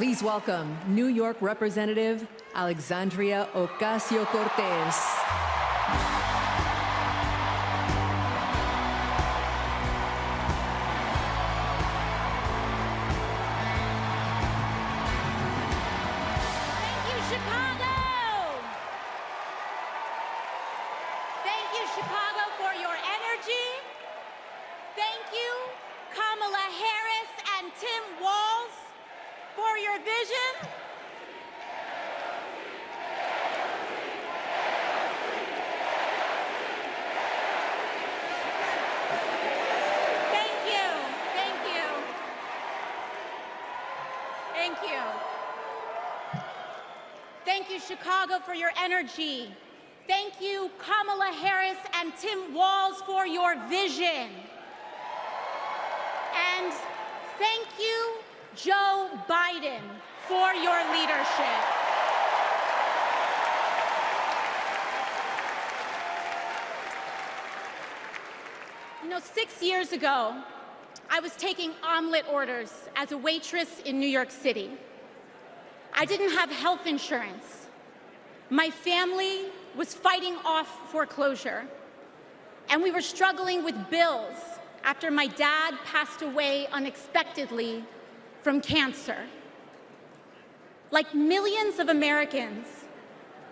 Please welcome New York Representative Alexandria Ocasio-Cortez. Chicago, for your energy. Thank you, Kamala Harris and Tim Walz, for your vision. Thank you, thank you. Thank you. Thank you, Chicago, for your energy. Thank you, Kamala Harris and Tim Walz, for your vision. And thank you, Joe Biden, for your leadership. You know, 6 years ago, I was taking omelet orders as a waitress in New York City. I didn't have health insurance. My family was fighting off foreclosure, and we were struggling with bills after my dad passed away unexpectedly from cancer. Like millions of Americans,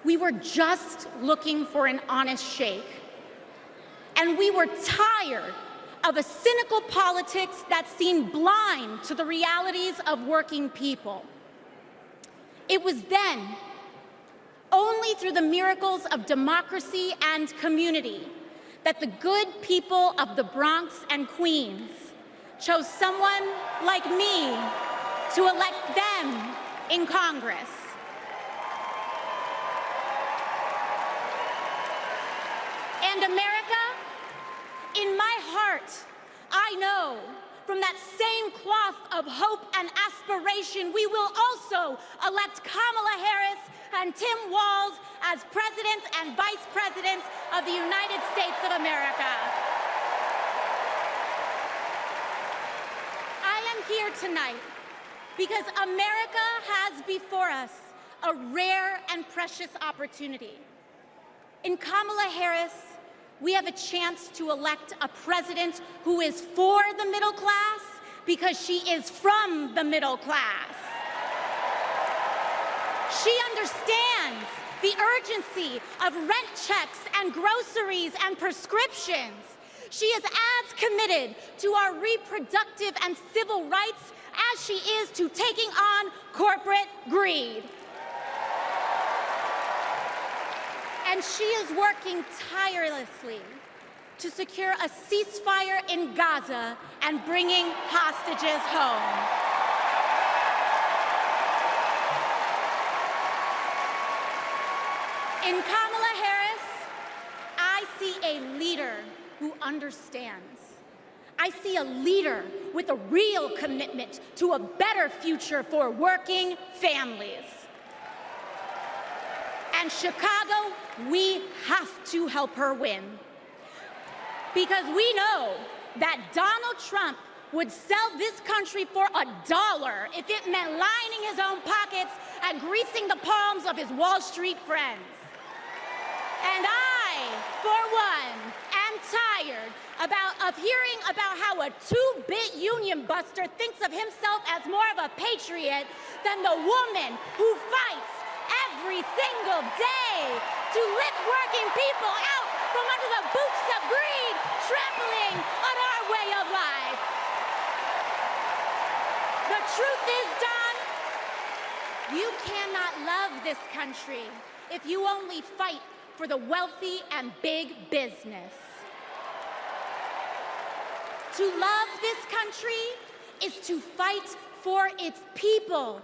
we were just looking for an honest shake, and we were tired of a cynical politics that seemed blind to the realities of working people. It was then, only through the miracles of democracy and community, that the good people of the Bronx and Queens chose someone like me to elect them in Congress. And America, in my heart, I know from that same cloth of hope and aspiration, we will also elect Kamala Harris and Tim Walz as President and Vice President of the United States of America. I am here tonight because America has before us a rare and precious opportunity. In Kamala Harris, we have a chance to elect a president who is for the middle class because she is from the middle class. She understands the urgency of rent checks and groceries and prescriptions. She is as committed to our reproductive and civil rights as she is to taking on corporate greed. And she is working tirelessly to secure a ceasefire in Gaza and bringing hostages home. In Kamala Harris, I see a leader who understands. I see a leader with a real commitment to a better future for working families. And Chicago, we have to help her win. Because we know that Donald Trump would sell this country for $1 if it meant lining his own pockets and greasing the palms of his Wall Street friends. And I, for one, am tired of hearing about how a two-bit union buster thinks of himself as more of a patriot than the woman who fights every single day to lift working people out from under the boots of greed, trampling on our way of life. The truth is, Don, you cannot love this country if you only fight for the wealthy and big business. To love this country is to fight for its people,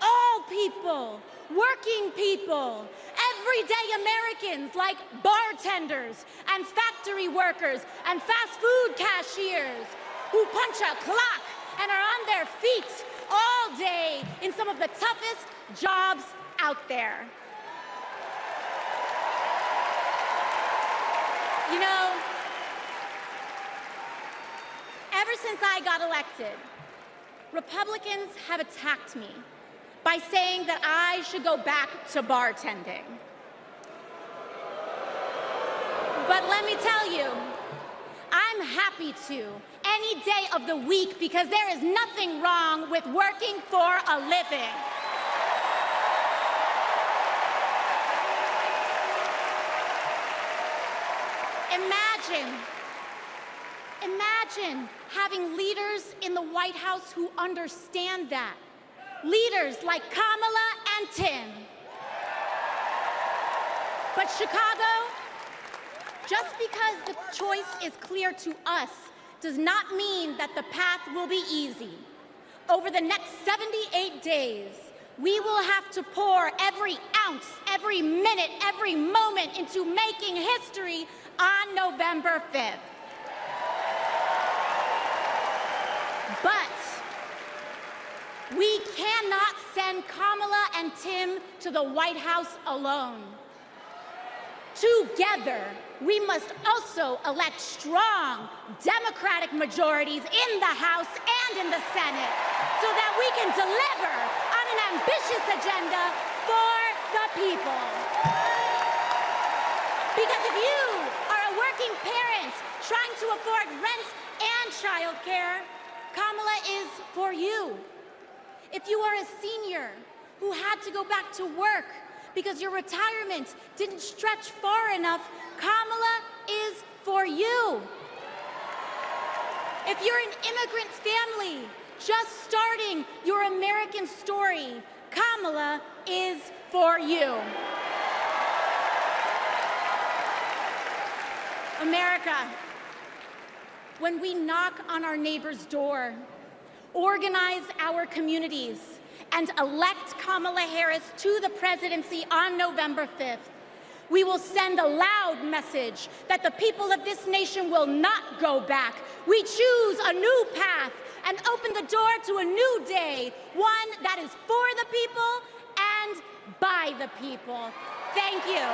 all people, working people, everyday Americans like bartenders and factory workers and fast food cashiers who punch a clock and are on their feet all day in some of the toughest jobs out there. You know, ever since I got elected, Republicans have attacked me by saying that I should go back to bartending. But let me tell you, I'm happy to any day of the week because there is nothing wrong with working for a living. Imagine having leaders in the White House who understand that. Leaders like Kamala and Tim. But Chicago, just because the choice is clear to us does not mean that the path will be easy. Over the next 78 days, we will have to pour every ounce, every minute, every moment into making history on November 5th. But we cannot send Kamala and Tim to the White House alone. Together, we must also elect strong Democratic majorities in the House and in the Senate so that we can deliver on an ambitious agenda for the people. Because if you are a working parent trying to afford rent and childcare, Kamala is for you. If you are a senior who had to go back to work because your retirement didn't stretch far enough, Kamala is for you. If you're an immigrant family just starting your American story, Kamala is for you. America, when we knock on our neighbor's door, organize our communities, and elect Kamala Harris to the presidency on November 5th, we will send a loud message that the people of this nation will not go back. We choose a new path and open the door to a new day, one that is for the people and by the people. Thank you.